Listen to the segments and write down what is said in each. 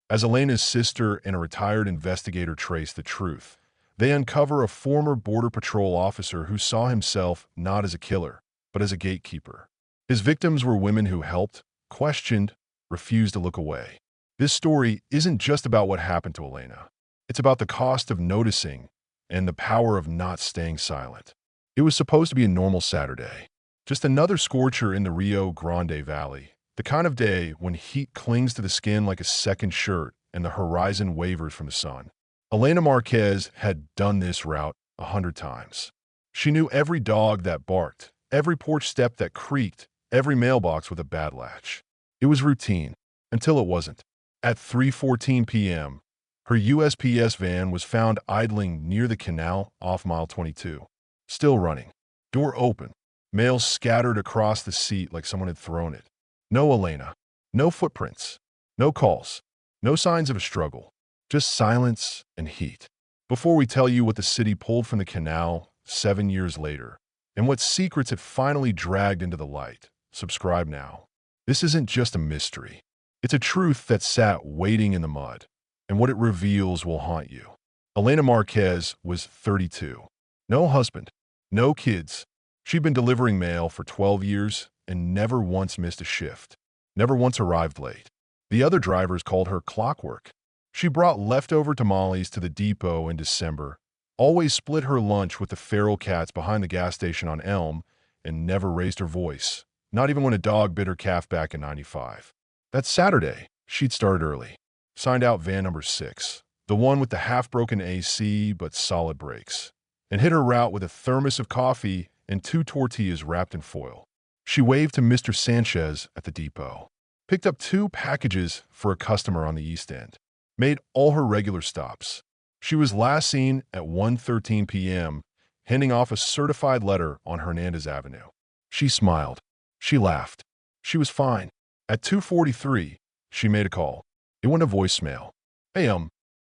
As Elena's sister and a retired investigator trace the truth, they uncover a former Border Patrol officer who saw himself not as a killer, but as a gatekeeper. His victims were women who helped, questioned, refused to look away. This story isn't just about what happened to Elena. It's about the cost of noticing and the power of not staying silent. It was supposed to be a normal Saturday, just another scorcher in the Rio Grande Valley, the kind of day when heat clings to the skin like a second shirt and the horizon wavers from the sun. Elena Marquez had done this route 100 times. She knew every dog that barked, every porch step that creaked, every mailbox with a bad latch. It was routine, until it wasn't. At 3:14 p.m., her USPS van was found idling near the Canal off mile 22. Still running. Door open. Mail scattered across the seat like someone had thrown it. No Elena. No footprints. No calls. No signs of a struggle. Just silence and heat. Before we tell you what the city pulled from the Canal 7 years later, and what secrets it finally dragged into the light, subscribe now. This isn't just a mystery. It's a truth that sat waiting in the mud, and what it reveals will haunt you. Elena Marquez was 32. No husband. No kids. She'd been delivering mail for 12 years and never once missed a shift. Never once arrived late. The other drivers called her clockwork. She brought leftover tamales to the depot in December, always split her lunch with the feral cats behind the gas station on Elm, and never raised her voice, not even when a dog bit her calf back in '95. That Saturday, she'd started early. Signed out van number 6, the one with the half-broken AC but solid brakes, and hit her route with a thermos of coffee and 2 tortillas wrapped in foil. She waved to Mr. Sanchez at the depot, picked up 2 packages for a customer on the East End, made all her regular stops. She was last seen at 1:13 p.m., handing off a certified letter on Hernandez Avenue. She smiled. She laughed. She was fine. At 2:43, she made a call. It went to voicemail. Hey,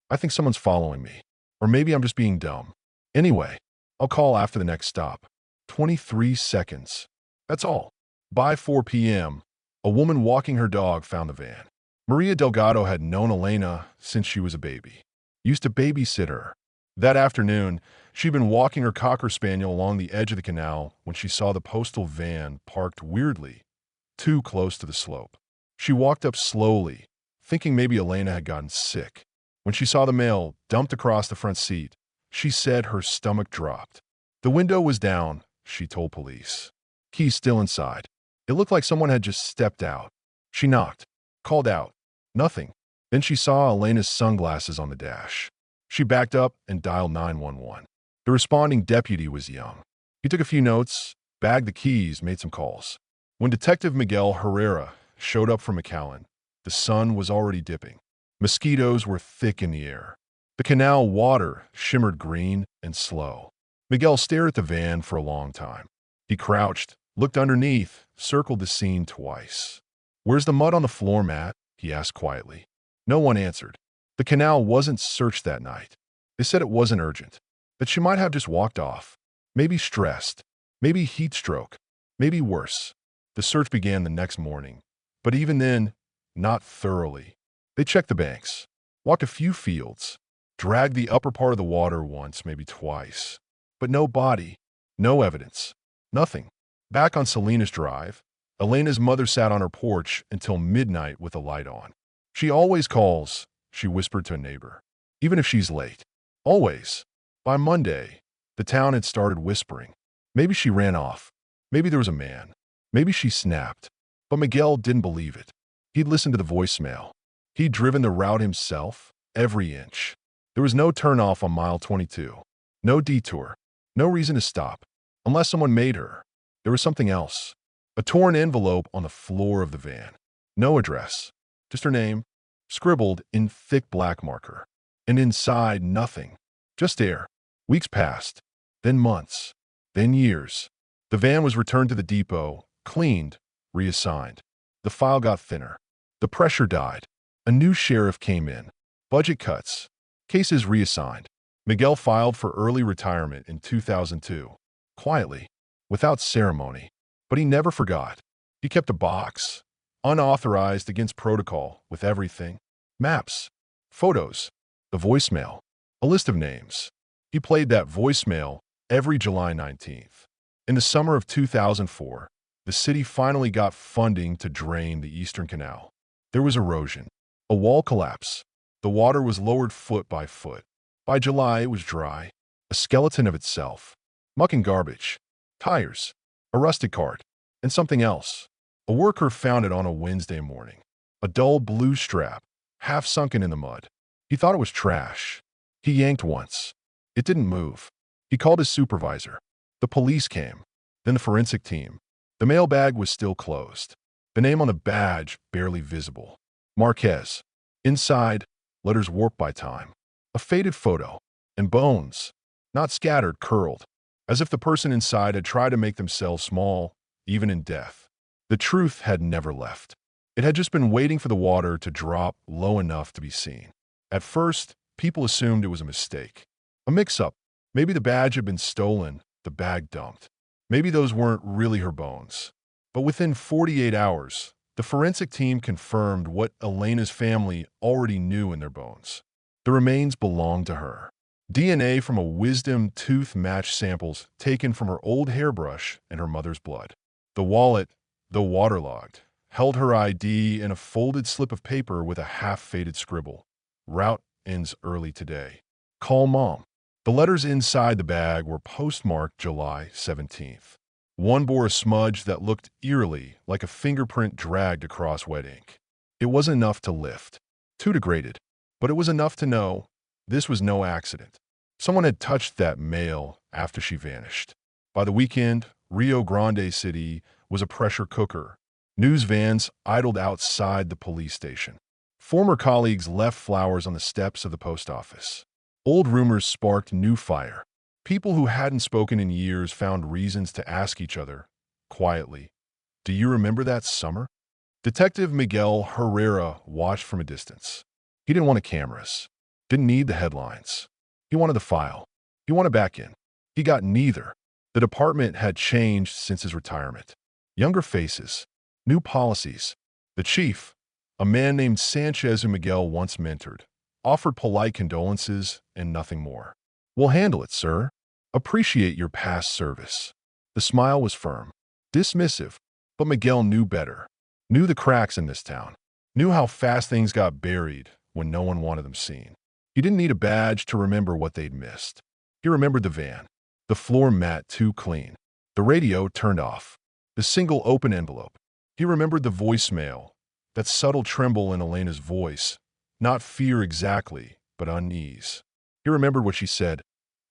I think someone's following me. Or maybe I'm just being dumb. Anyway, I'll call after the next stop. 23 seconds. That's all. By 4 p.m., a woman walking her dog found the van. Maria Delgado had known Elena since she was a baby. Used to babysit her. That afternoon, she'd been walking her Cocker Spaniel along the edge of the canal when she saw the postal van parked weirdly, too close to the slope. She walked up slowly, thinking maybe Elena had gotten sick. When she saw the mail dumped across the front seat, she said her stomach dropped. The window was down, she told police. Keys still inside. It looked like someone had just stepped out. She knocked, called out. Nothing. Then she saw Elena's sunglasses on the dash. She backed up and dialed 911. The responding deputy was young. He took a few notes, bagged the keys, made some calls. When Detective Miguel Herrera showed up from McAllen, the sun was already dipping. Mosquitoes were thick in the air. The canal water shimmered green and slow. Miguel stared at the van for a long time. He crouched, looked underneath, circled the scene twice. "Where's the mud on the floor, Matt?" he asked quietly. No one answered. The canal wasn't searched that night. They said it wasn't urgent, that she might have just walked off. Maybe stressed, maybe heat stroke, maybe worse. The search began the next morning, but even then, not thoroughly. They checked the banks, walked a few fields, dragged the upper part of the water once, maybe twice. But no body, no evidence, nothing. Back on Salinas Drive, Elena's mother sat on her porch until midnight with the light on. "She always calls," she whispered to a neighbor, "even if she's late. Always." By Monday, the town had started whispering. Maybe she ran off. Maybe there was a man. Maybe she snapped. But Miguel didn't believe it. He'd listened to the voicemail. He'd driven the route himself, every inch. There was no turnoff on mile 22. No detour. No reason to stop. Unless someone made her. There was something else. A torn envelope on the floor of the van. No address. Just her name, scribbled in thick black marker. And inside, nothing. Just air. Weeks passed. Then months. Then years. The van was returned to the depot, cleaned, reassigned. The file got thinner. The pressure died. A new sheriff came in. Budget cuts. Cases reassigned. Miguel filed for early retirement in 2002. Quietly. Without ceremony. But he never forgot. He kept a box. Unauthorized, against protocol, with everything. Maps. Photos. The voicemail. A list of names. He played that voicemail every July 19th. In the summer of 2004, the city finally got funding to drain the Eastern Canal. There was erosion. A wall collapse. The water was lowered foot by foot. By July, it was dry. A skeleton of itself. Muck and garbage. Tires. A rusted cart. And something else. A worker found it on a Wednesday morning. A dull blue strap, half sunken in the mud. He thought it was trash. He yanked once. It didn't move. He called his supervisor. The police came. Then the forensic team. The mailbag was still closed. The name on the badge barely visible. Marquez. Inside, letters warped by time. A faded photo. And bones. Not scattered, curled. As if the person inside had tried to make themselves small, even in death. The truth had never left. It had just been waiting for the water to drop low enough to be seen. At first, people assumed it was a mistake. A mix-up. Maybe the badge had been stolen, the bag dumped. Maybe those weren't really her bones. But within 48 hours, the forensic team confirmed what Elena's family already knew in their bones. The remains belonged to her. DNA from a wisdom tooth matched samples taken from her old hairbrush and her mother's blood. The wallet, though waterlogged, held her ID in a folded slip of paper with a half-faded scribble. Route ends early today. Call Mom. The letters inside the bag were postmarked July 17th. One bore a smudge that looked eerily like a fingerprint dragged across wet ink. It wasn't enough to lift. Too degraded. But it was enough to know this was no accident. Someone had touched that mail after she vanished. By the weekend, Rio Grande City was a pressure cooker. News vans idled outside the police station. Former colleagues left flowers on the steps of the post office. Old rumors sparked new fire. People who hadn't spoken in years found reasons to ask each other, quietly, "Do you remember that summer?" Detective Miguel Herrera watched from a distance. He didn't want cameras. Didn't need the headlines. He wanted the file. He wanted back in. He got neither. The department had changed since his retirement. Younger faces. New policies. The chief, a man named Sanchez who Miguel once mentored, offered polite condolences and nothing more. "We'll handle it, sir. Appreciate your past service." The smile was firm, dismissive, but Miguel knew better. Knew the cracks in this town. Knew how fast things got buried when no one wanted them seen. He didn't need a badge to remember what they'd missed. He remembered the van. The floor mat too clean. The radio turned off. The single open envelope. He remembered the voicemail. That subtle tremble in Elena's voice. Not fear exactly, but unease. He remembered what she said.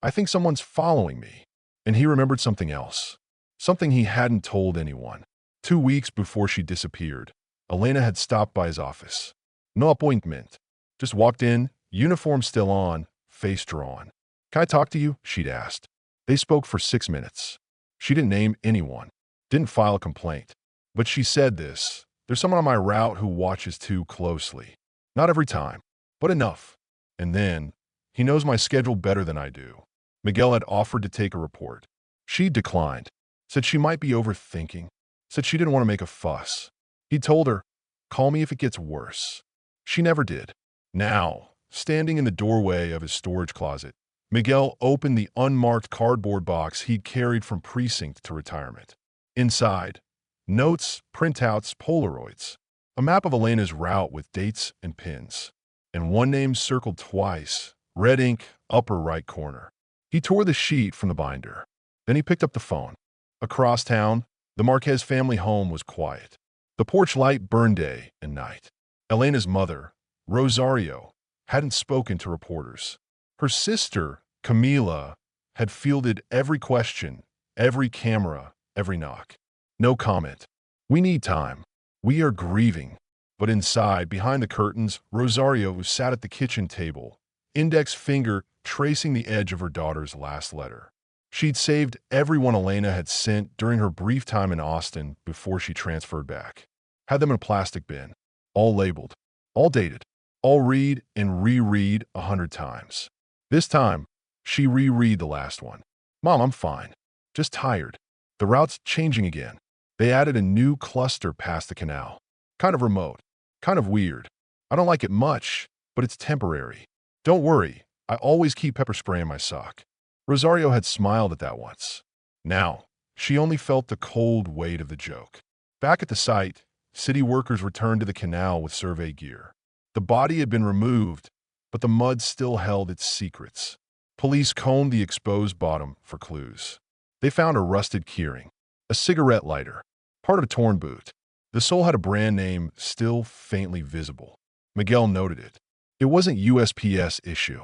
"I think someone's following me." And he remembered something else. Something he hadn't told anyone. 2 weeks before she disappeared, Elena had stopped by his office. No appointment. Just walked in, uniform still on, face drawn. "Can I talk to you?" she'd asked. They spoke for 6 minutes. She didn't name anyone. Didn't file a complaint. But she said this: "There's someone on my route who watches too closely. Not every time, but enough. And then, he knows my schedule better than I do." Miguel had offered to take a report. She declined. Said she might be overthinking. Said she didn't want to make a fuss. He told her, "Call me if it gets worse." She never did. Now, standing in the doorway of his storage closet, Miguel opened the unmarked cardboard box he'd carried from precinct to retirement. Inside, notes, printouts, Polaroids, a map of Elena's route with dates and pins, and one name circled twice, red ink, upper right corner. He tore the sheet from the binder. Then he picked up the phone. Across town, the Marquez family home was quiet. The porch light burned day and night. Elena's mother, Rosario, hadn't spoken to reporters. Her sister, Camila, had fielded every question, every camera, every knock. No comment. "We need time. We are grieving." But inside, behind the curtains, Rosario sat at the kitchen table, index finger tracing the edge of her daughter's last letter. She'd saved everyone Elena had sent during her brief time in Austin before she transferred back. Had them in a plastic bin, all labeled, all dated, all read and reread 100 times. This time, she reread the last one. "Mom, I'm fine. Just tired. The route's changing again. They added a new cluster past the canal. Kind of remote. Kind of weird. I don't like it much. but it's temporary. Don't worry, I always keep pepper spray in my sock. Rosario had smiled at that once. Now, she only felt the cold weight of the joke. Back at the site, city workers returned to the canal with survey gear. The body had been removed, but the mud still held its secrets. Police combed the exposed bottom for clues. They found a rusted keyring, a cigarette lighter, part of a torn boot. The sole had a brand name still faintly visible. Miguel noted it. It wasn't USPS issue.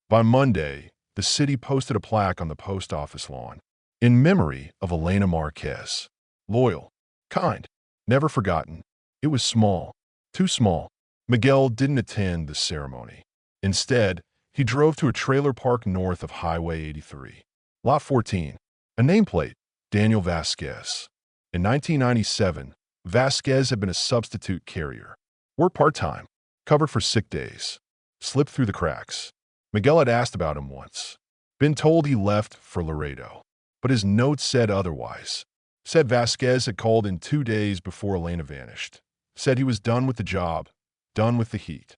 By Monday, the city posted a plaque on the post office lawn in memory of Elena Marquez. Loyal, kind, never forgotten. It was small, too small. Miguel didn't attend the ceremony. Instead, he drove to a trailer park north of Highway 83. Lot 14, a nameplate, Daniel Vasquez. In 1997, Vasquez had been a substitute carrier. Worked part-time, covered for sick days. Slipped through the cracks. Miguel had asked about him once. Been told he left for Laredo. But his notes said otherwise. Said Vasquez had called in 2 days before Elena vanished. Said he was done with the job, done with the heat.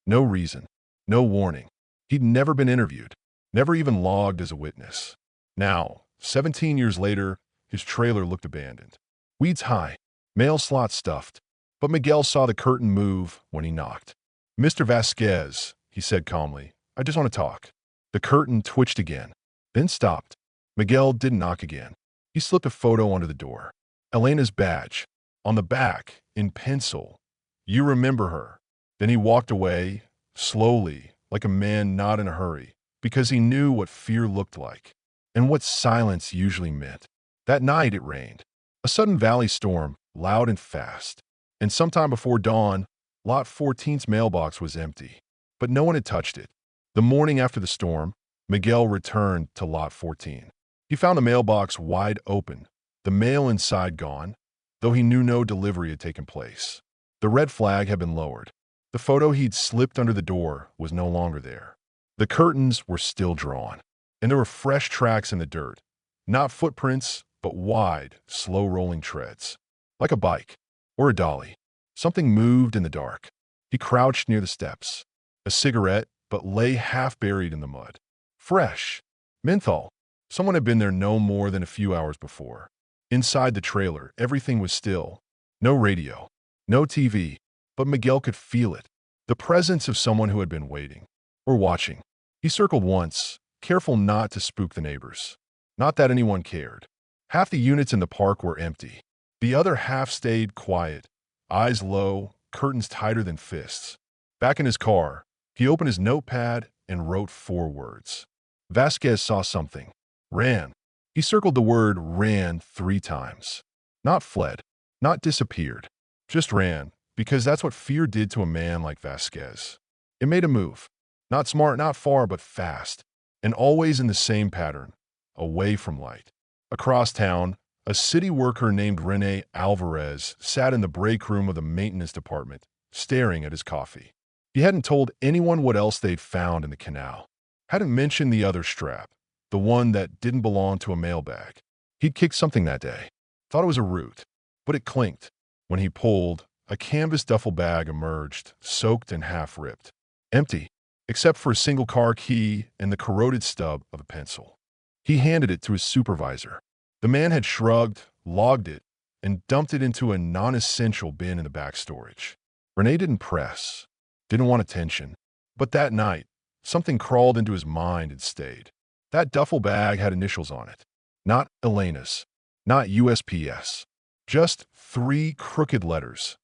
No reason, no warning. He'd never been interviewed, never even logged as a witness. Now, 17 years later, his trailer looked abandoned. Weeds high, mail slot stuffed. But Miguel saw the curtain move when he knocked. "Mr. Vasquez," he said calmly, "I just want to talk." The curtain twitched again, then stopped. Miguel didn't knock again. He slipped a photo onto the door. Elena's badge. On the back, in pencil. "You remember her." Then he walked away, slowly, like a man not in a hurry, because he knew what fear looked like, and what silence usually meant. That night it rained. A sudden valley storm, loud and fast. And sometime before dawn, Lot 14's mailbox was empty. But no one had touched it. The morning after the storm, Miguel returned to Lot 14. He found the mailbox wide open, the mail inside gone, though he knew no delivery had taken place. The red flag had been lowered. The photo he'd slipped under the door was no longer there. The curtains were still drawn, and there were fresh tracks in the dirt. Not footprints, but wide, slow-rolling treads. Like a bike, or a dolly. Something moved in the dark. He crouched near the steps. A cigarette, but lay half buried in the mud. Fresh. Menthol. Someone had been there no more than a few hours before. Inside the trailer, everything was still. No radio. No TV. But Miguel could feel it. The presence of someone who had been waiting. Or watching. He circled once, careful not to spook the neighbors. Not that anyone cared. Half the units in the park were empty. The other half stayed quiet, eyes low, curtains tighter than fists. Back in his car, he opened his notepad and wrote 4 words. Vasquez saw something. Ran. He circled the word ran 3 times. Not fled. Not disappeared. Just ran, because that's what fear did to a man like Vasquez. It made a move. Not smart, not far, but fast. And always in the same pattern. Away from light. Across town, a city worker named Rene Alvarez sat in the break room of the maintenance department, staring at his coffee. He hadn't told anyone what else they'd found in the canal. Hadn't mentioned the other strap, the one that didn't belong to a mailbag. He'd kicked something that day. Thought it was a root, but it clinked. When he pulled, a canvas duffel bag emerged, soaked and half-ripped. Empty, except for a single car key and the corroded stub of a pencil. He handed it to his supervisor. The man had shrugged, logged it, and dumped it into a non-essential bin in the back storage. Renee didn't press, didn't want attention. But that night, something crawled into his mind and stayed. That duffel bag had initials on it. Not Elena's, not USPS. Just 3 crooked letters.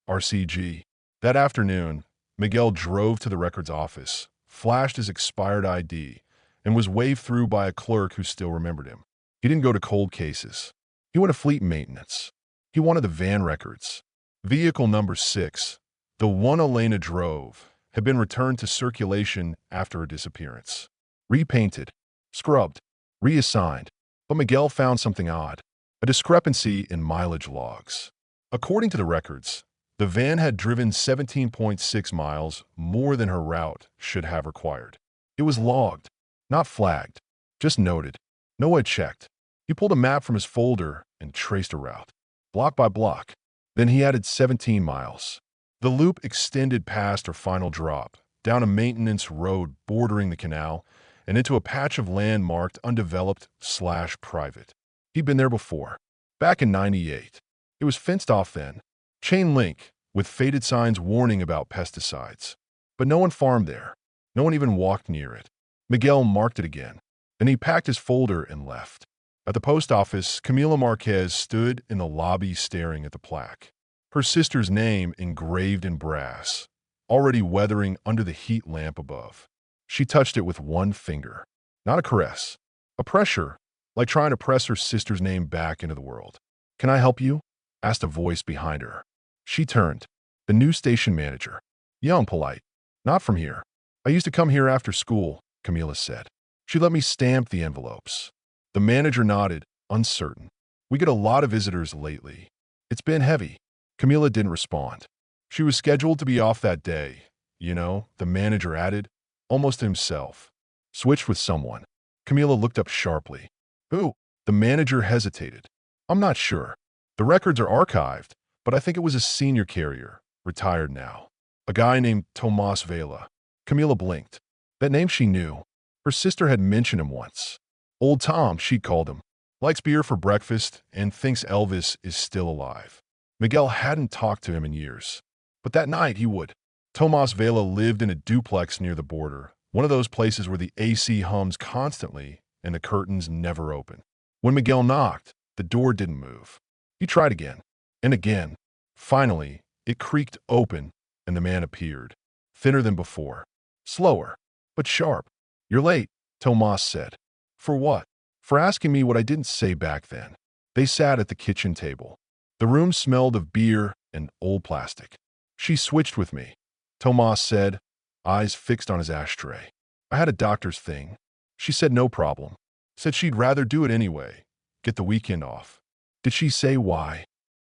RCG. That afternoon, Miguel drove to the records office, flashed his expired ID, and was waved through by a clerk who still remembered him. He didn't go to cold cases. He went to fleet maintenance. He wanted the van records. Vehicle number 6, the one Elena drove, had been returned to circulation after her disappearance. Repainted, scrubbed, reassigned. But Miguel found something odd. A discrepancy in mileage logs. According to the records, the van had driven 17.6 miles more than her route should have required. It was logged, not flagged, just noted. No one had checked. He pulled a map from his folder and traced a route, block by block. Then he added 17 miles. The loop extended past her final drop, down a maintenance road bordering the canal, and into a patch of land marked undeveloped/private. He'd been there before, back in '98. It was fenced off then, chain link, with faded signs warning about pesticides. But no one farmed there. No one even walked near it. Miguel marked it again. Then he packed his folder and left. At the post office, Elena Marquez stood in the lobby staring at the plaque. Her sister's name engraved in brass, already weathering under the heat lamp above. She touched it with one finger. Not a caress. A pressure, like trying to press her sister's name back into the world. "Can I help you?" asked a voice behind her. She turned. The new station manager. Young, polite. "Not from here. I used to come here after school," Camila said. She let me stamp the envelopes. The manager nodded, uncertain. "We get a lot of visitors lately. It's been heavy." Camila didn't respond. She was scheduled to be off that day. The manager added, almost to himself. "Switched with someone." Camila looked up sharply. "Who?" The manager hesitated. "I'm not sure. The records are archived, but I think it was a senior carrier, retired now. A guy named Tomas Vela." Camila blinked. That name she knew. Her sister had mentioned him once. Old Tom, she called him. Likes beer for breakfast and thinks Elvis is still alive. Miguel hadn't talked to him in years. But that night he would. Tomas Vela lived in a duplex near the border, one of those places where the AC hums constantly and the curtains never open. When Miguel knocked, the door didn't move. He tried again, and again. Finally, it creaked open, and the man appeared. Thinner than before. Slower, but sharp. "You're late," Tomas said. "For what?" "For asking me what I didn't say back then." They sat at the kitchen table. The room smelled of beer and old plastic. "She switched with me," Tomas said, eyes fixed on his ashtray. "I had a doctor's thing. She said no problem. Said she'd rather do it anyway. Get the weekend off." "Did she say why?"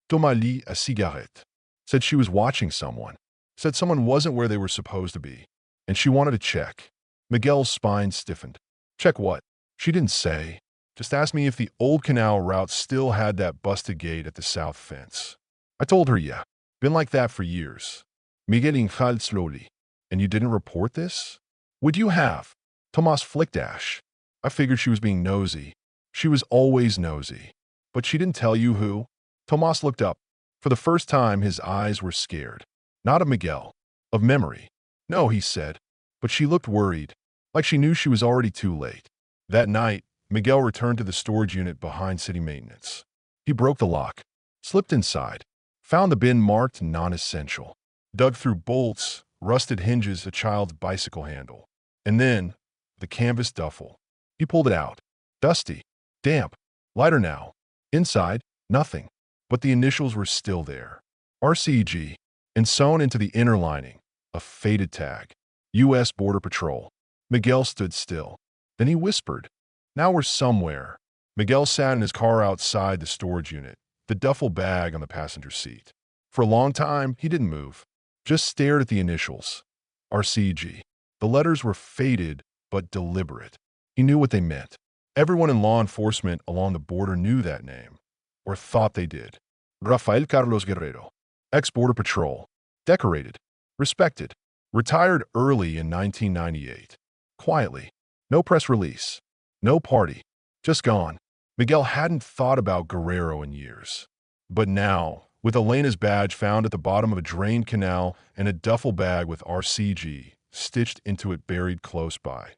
"Toma-li a cigarette." "Said she was watching someone. Said someone wasn't where they were supposed to be. And she wanted to check." Miguel's spine stiffened. "Check what?" "She didn't say. Just asked me if the old canal route still had that busted gate at the south fence." I told her, yeah. Been like that for years. Miguel inhaled slowly. "And you didn't report this?" "Would you have?" Tomas flicked ash. "I figured she was being nosy." "She was always nosy." "But she didn't tell you who?" Tomas looked up. For the first time, his eyes were scared. Not of Miguel. Of memory. "No," he said. But she looked worried, like she knew she was already too late. That night, Miguel returned to the storage unit behind city maintenance. He broke the lock, slipped inside, found the bin marked non-essential, dug through bolts, rusted hinges, a child's bicycle handle, and then the canvas duffel. He pulled it out. Dusty, damp, lighter now. Inside, nothing. But the initials were still there. RCG, and sewn into the inner lining, a faded tag. U.S. Border Patrol. Miguel stood still. Then he whispered, "Now we're somewhere." Miguel sat in his car outside the storage unit, the duffel bag on the passenger seat. For a long time, he didn't move, just stared at the initials. RCG. The letters were faded but deliberate. He knew what they meant. Everyone in law enforcement along the border knew that name, or thought they did. Rafael Carlos Guerrero. Ex-Border Patrol. Decorated. Respected. Retired early in 1998. Quietly. No press release. No party. Just gone. Miguel hadn't thought about Guerrero in years. But now, with Elena's badge found at the bottom of a drained canal and a duffel bag with RCG stitched into it buried close by,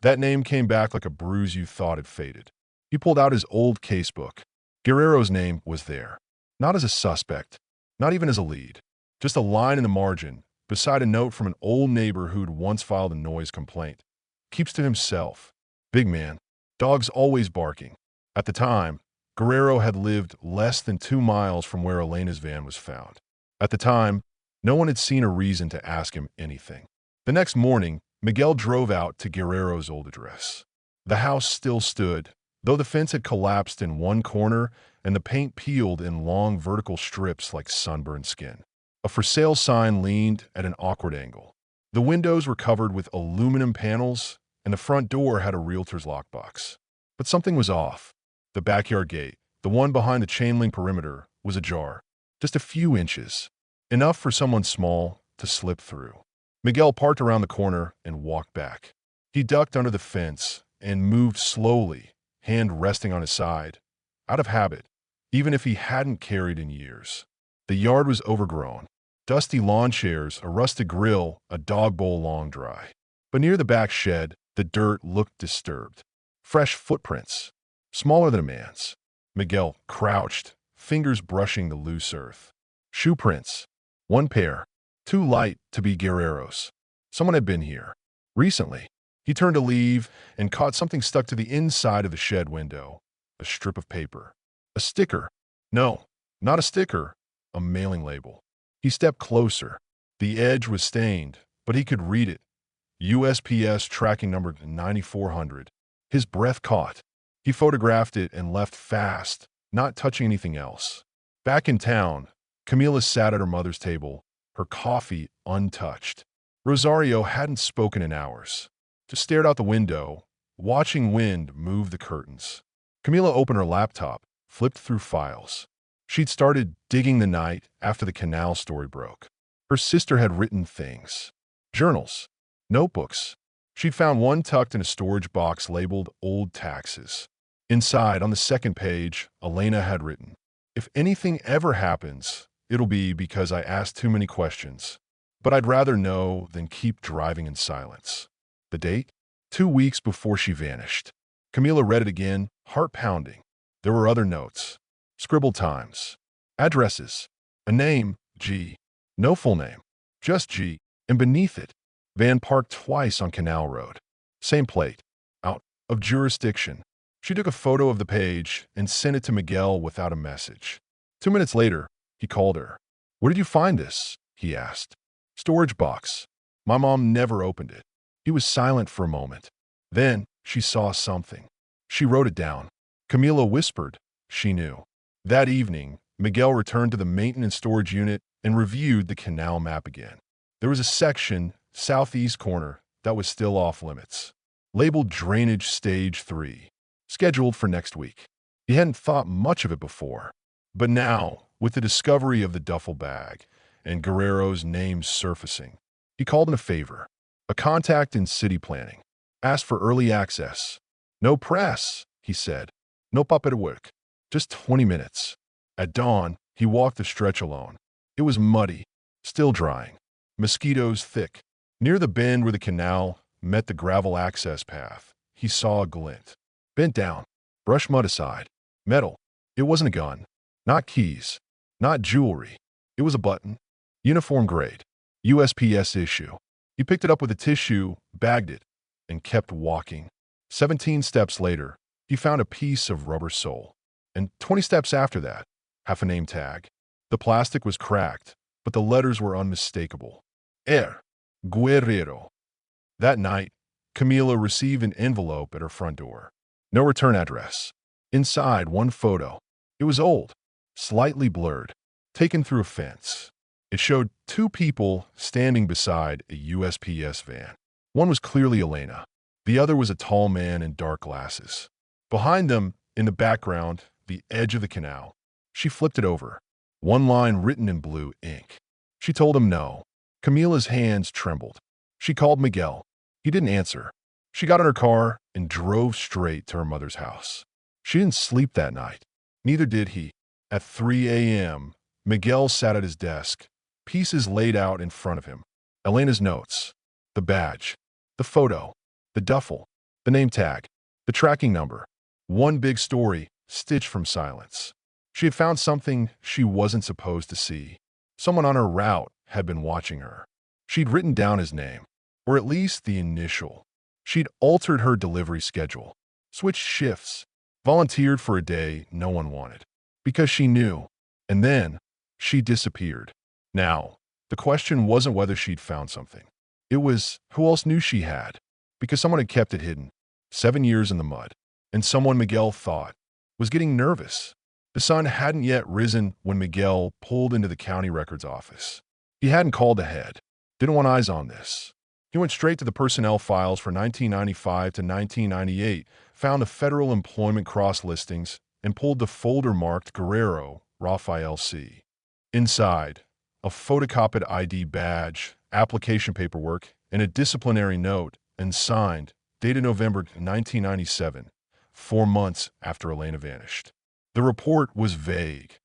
that name came back like a bruise you thought had faded. He pulled out his old casebook. Guerrero's name was there. Not as a suspect. Not even as a lead. Just a line in the margin, beside a note from an old neighbor who'd once filed a noise complaint. Keeps to himself. Big man. Dogs always barking. At the time, Guerrero had lived less than 2 miles from where Elena's van was found. At the time, no one had seen a reason to ask him anything. The next morning, Miguel drove out to Guerrero's old address. The house still stood, though the fence had collapsed in one corner and the paint peeled in long vertical strips like sunburned skin. A for sale sign leaned at an awkward angle. The windows were covered with aluminum panels, and the front door had a realtor's lockbox. But something was off. The backyard gate, the one behind the chain-link perimeter, was ajar. Just a few inches. Enough for someone small to slip through. Miguel parked around the corner and walked back. He ducked under the fence and moved slowly, hand resting on his side, out of habit, even if he hadn't carried in years. The yard was overgrown. Dusty lawn chairs, a rusted grill, a dog bowl long dry. But near the back shed, the dirt looked disturbed. Fresh footprints, smaller than a man's. Miguel crouched, fingers brushing the loose earth. Shoe prints. One pair. Too light to be Guerrero's. Someone had been here. Recently. He turned to leave and caught something stuck to the inside of the shed window. A strip of paper. A sticker. No, not a sticker. A mailing label. He stepped closer. The edge was stained, but he could read it. USPS tracking number 9400. His breath caught. He photographed it and left fast, not touching anything else. Back in town, Camila sat at her mother's table, her coffee untouched. Rosario hadn't spoken in hours. Just stared out the window, watching wind move the curtains. Camila opened her laptop, flipped through files. She'd started digging the night after the Canal story broke. Her sister had written things. Journals. Notebooks. She'd found one tucked in a storage box labeled Old Taxes. Inside, on the second page, Elena had written, "If anything ever happens, it'll be because I asked too many questions. But I'd rather know than keep driving in silence." The date? 2 weeks before she vanished. Camila read it again, heart pounding. There were other notes. Scribbled times. Addresses. A name, G. No full name. Just G. And beneath it, van parked twice on Canal Road. Same plate. Out of jurisdiction. She took a photo of the page and sent it to Miguel without a message. 2 minutes later, he called her. "Where did you find this?" he asked. "Storage box. My mom never opened it." He was silent for a moment. Then she saw something. She wrote it down. Camila whispered. She knew. That evening, Miguel returned to the maintenance storage unit and reviewed the Canal map again. There was a section, southeast corner, that was still off limits. Labeled Drainage Stage 3. Scheduled for next week. He hadn't thought much of it before. But now, with the discovery of the duffel bag and Guerrero's name surfacing, he called in a favor. A contact in city planning. Asked for early access. "No press," he said. "No paperwork. Just 20 minutes." At dawn, he walked the stretch alone. It was muddy, still drying. Mosquitoes thick. Near the bend where the canal met the gravel access path, he saw a glint. Bent down, brushed mud aside. Metal. It wasn't a gun. Not keys. Not jewelry. It was a button. Uniform grade. USPS issue. He picked it up with a tissue, bagged it, and kept walking. 17 steps later, he found a piece of rubber sole. And 20 steps after that, half a name tag. The plastic was cracked, but the letters were unmistakable. Guerrero. That night, Camila received an envelope at her front door. No return address. Inside, one photo. It was old, slightly blurred, taken through a fence. It showed 2 people standing beside a USPS van. One was clearly Elena. The other was a tall man in dark glasses. Behind them, in the background, the edge of the canal. She flipped it over. One line written in blue ink. She told him no. Camila's hands trembled. She called Miguel. He didn't answer. She got in her car and drove straight to her mother's house. She didn't sleep that night. Neither did he. At 3 a.m., Miguel sat at his desk, pieces laid out in front of him. Elena's notes, the badge, the photo, the duffel, the name tag, the tracking number. One big story, stitched from silence. She had found something she wasn't supposed to see. Someone on her route had been watching her. She'd written down his name, or at least the initial. She'd altered her delivery schedule, switched shifts, volunteered for a day no one wanted. Because she knew. And then, she disappeared. Now, the question wasn't whether she'd found something. It was who else knew she had. Because someone had kept it hidden. 7 years in the mud. And someone Miguel thought was getting nervous. The sun hadn't yet risen when Miguel pulled into the county records office. He hadn't called ahead. Didn't want eyes on this. He went straight to the personnel files for 1995 to 1998, found the federal employment cross listings, and pulled the folder marked Guerrero, Rafael C. Inside, a photocopied ID badge application paperwork, and a disciplinary note, and signed, dated November 1997, 4 months after Elena vanished. The report was vague.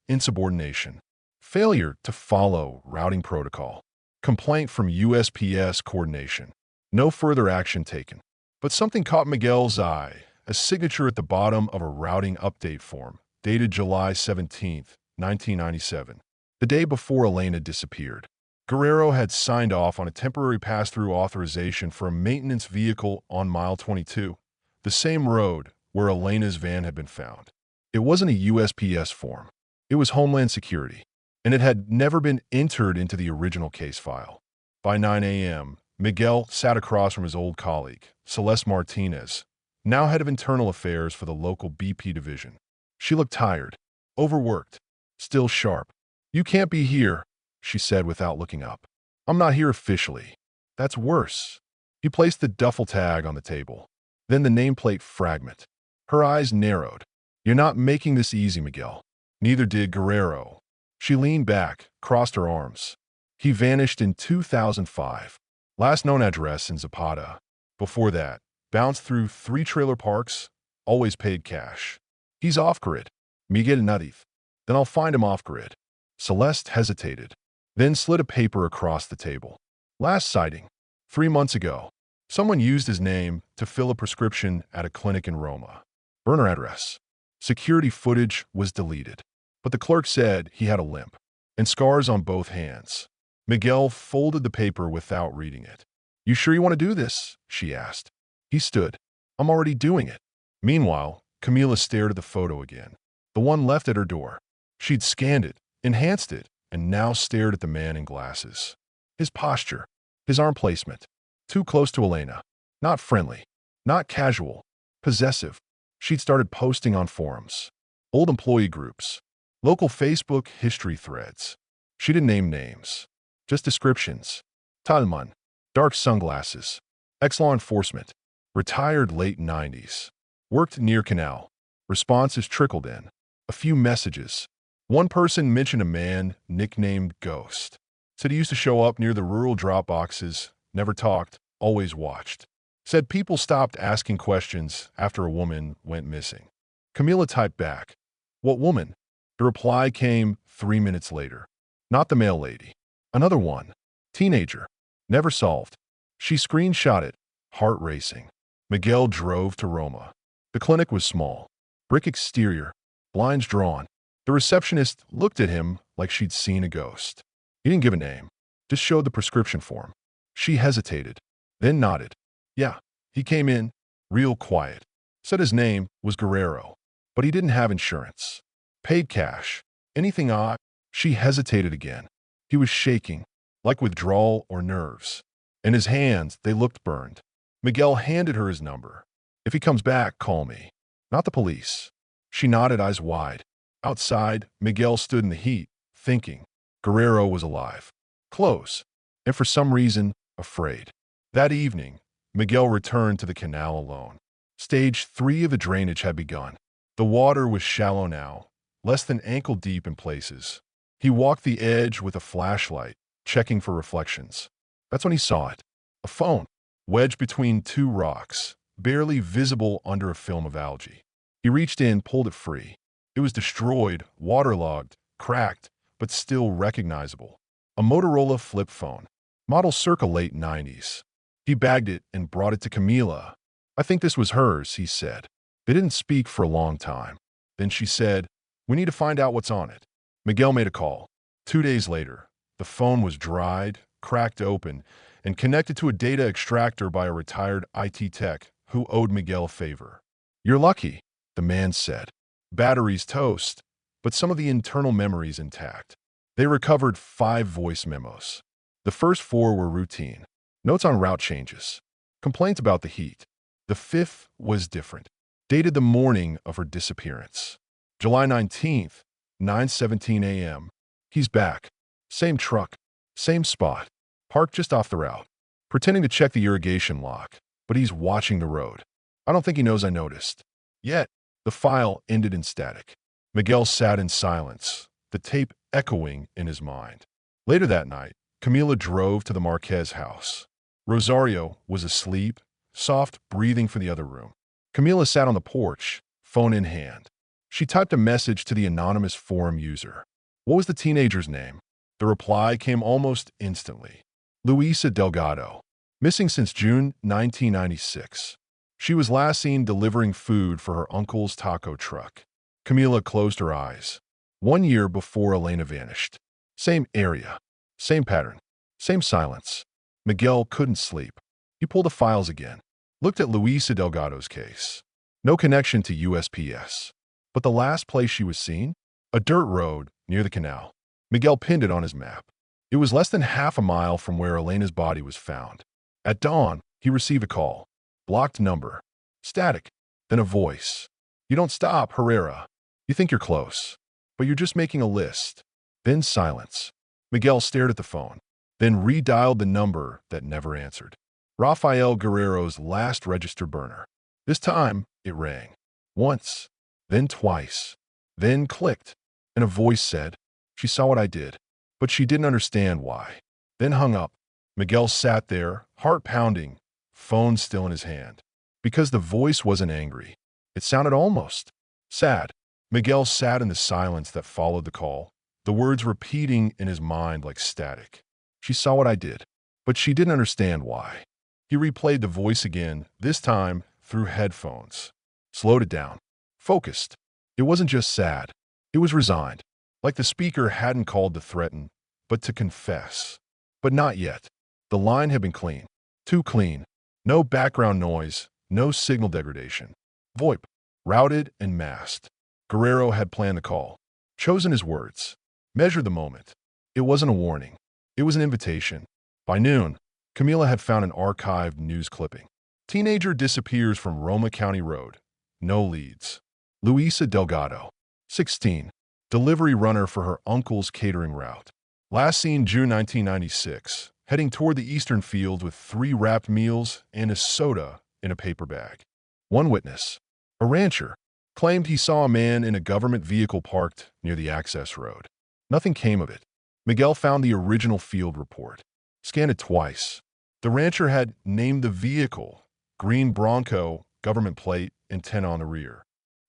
Insubordination. Failure to follow routing protocol. Complaint from USPS coordination. No further action taken. But something caught Miguel's eye, a signature at the bottom of a routing update form, dated July 17, 1997, the day before Elena disappeared. Guerrero had signed off on a temporary pass-through authorization for a maintenance vehicle on mile 22, the same road where Elena's van had been found. It wasn't a USPS form. It was Homeland Security, and it had never been entered into the original case file. By 9 a.m., Miguel sat across from his old colleague, Celeste Martinez, now head of internal affairs for the local BP division. She looked tired, overworked, still sharp. "You can't be here," she said without looking up. "I'm not here officially." "That's worse." He placed the duffel tag on the table, then the nameplate fragment. Her eyes narrowed. "You're not making this easy, Miguel." Neither did Guerrero. She leaned back, crossed her arms. He vanished in 2005. Last known address in Zapata. Before that, bounced through 3 trailer parks, always paid cash. "He's off-grid." "Miguel Nadif." "Then I'll find him off-grid." Celeste hesitated, then slid a paper across the table. "Last sighting. 3 months ago. Someone used his name to fill a prescription at a clinic in Roma. Burner address. Security footage was deleted, but the clerk said he had a limp and scars on both hands." Miguel folded the paper without reading it. "You sure you want to do this?" she asked. He stood. "I'm already doing it." Meanwhile, Camila stared at the photo again, the one left at her door. She'd scanned it, enhanced it, and now stared at the man in glasses. His posture, his arm placement, too close to Elena. Not friendly, not casual, possessive. She'd started posting on forums, old employee groups, local Facebook history threads. She didn't name names, just descriptions. Talman, dark sunglasses, ex-law enforcement, retired late 90s, worked near Canal. Responses trickled in. A few messages. One person mentioned a man nicknamed Ghost. Said he used to show up near the rural drop boxes, never talked, always watched. Said people stopped asking questions after a woman went missing. Camila typed back, "What woman?" The reply came 3 minutes later. Not the mail lady. Another one. Teenager. Never solved. She screenshot it, heart racing. Miguel drove to Roma. The clinic was small. Brick exterior. Blinds drawn. The receptionist looked at him like she'd seen a ghost. He didn't give a name. Just showed the prescription form. She hesitated, then nodded. "Yeah." He came in, real quiet. Said his name was Guerrero, but he didn't have insurance. Paid cash. Anything odd? She hesitated again. He was shaking, like withdrawal or nerves. In his hands, they looked burned. Miguel handed her his number. "If he comes back, call me." "Not the police." She nodded, eyes wide. Outside, Miguel stood in the heat, thinking. Guerrero was alive. Close. And for some reason, afraid. That evening, Miguel returned to the canal alone. Stage 3 of the drainage had begun. The water was shallow now, less than ankle deep in places. He walked the edge with a flashlight, checking for reflections. That's when he saw it. A phone, wedged between 2 rocks, barely visible under a film of algae. He reached in, pulled it free. It was destroyed, waterlogged, cracked, but still recognizable. A Motorola flip phone, model circa late 90s. He bagged it and brought it to Camila. "I think this was hers," he said. They didn't speak for a long time. Then she said, "We need to find out what's on it." Miguel made a call. 2 days later, the phone was dried, cracked open, and connected to a data extractor by a retired IT tech who owed Miguel a favor. "You're lucky," the man said. "Batteries toast, but some of the internal memories intact." They recovered 5 voice memos. The first 4 were routine. Notes on route changes. Complaints about the heat. The 5th was different. Dated the morning of her disappearance. July 19th, 9:17 a.m. He's back. Same truck. Same spot. Parked just off the route. Pretending to check the irrigation lock, but he's watching the road. "I don't think he knows I noticed." Yet, the file ended in static. Miguel sat in silence, the tape echoing in his mind. Later that night, Camila drove to the Marquez house. Rosario was asleep, soft breathing from the other room. Camila sat on the porch, phone in hand. She typed a message to the anonymous forum user. What was the teenager's name? The reply came almost instantly. Luisa Delgado. Missing since June 1996. She was last seen delivering food for her uncle's taco truck. Camila closed her eyes. 1 year before Elena vanished. Same area, same pattern, same silence. Miguel couldn't sleep. He pulled the files again. Looked at Luisa Delgado's case. No connection to USPS. But the last place she was seen? A dirt road near the canal. Miguel pinned it on his map. It was less than half a mile from where Elena's body was found. At dawn, he received a call. Blocked number. Static. Then a voice. You don't stop, Herrera. You think you're close. But you're just making a list. Then silence. Miguel stared at the phone. Then redialed the number that never answered. Rafael Guerrero's last registered burner. This time, it rang. Once. Then twice. Then clicked. And a voice said, "She saw what I did." But she didn't understand why. Then hung up. Miguel sat there, heart pounding, phone still in his hand. Because the voice wasn't angry. It sounded almost sad. Miguel sat in the silence that followed the call, the words repeating in his mind like static. She saw what I did, but she didn't understand why. He replayed the voice again, this time through headphones. Slowed it down. Focused. It wasn't just sad. It was resigned. Like the speaker hadn't called to threaten, but to confess. But not yet. The line had been clean. Too clean. No background noise, no signal degradation. VoIP. Routed and masked. Guerrero had planned the call. Chosen his words. Measured the moment. It wasn't a warning. It was an invitation. By noon, Camila had found an archived news clipping. Teenager disappears from Roma County Road. No leads. Luisa Delgado. 16. Delivery runner for her uncle's catering route. Last seen June 1996, heading toward the eastern field with 3 wrapped meals and a soda in a paper bag. One witness, a rancher, claimed he saw a man in a government vehicle parked near the access road. Nothing came of it. Miguel found the original field report. Scanned it twice. The rancher had named the vehicle, green Bronco, government plate, antenna on the rear.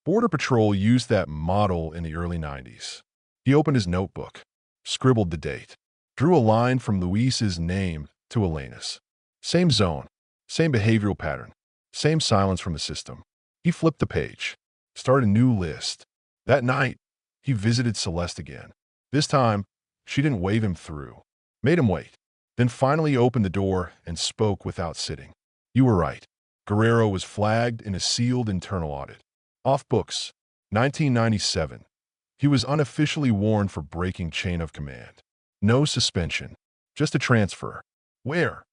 Border Patrol used that model in the early 90s. He opened his notebook, scribbled the date, drew a line from Luis's name to Elena's. Same zone, same behavioral pattern, same silence from the system. He flipped the page, started a new list. That night, he visited Celeste again. This time, she didn't wave him through, made him wait, then finally opened the door and spoke without sitting. You were right. Guerrero was flagged in a sealed internal audit. Off books, 1997. He was unofficially warned for breaking chain of command. No suspension, just a transfer. Where?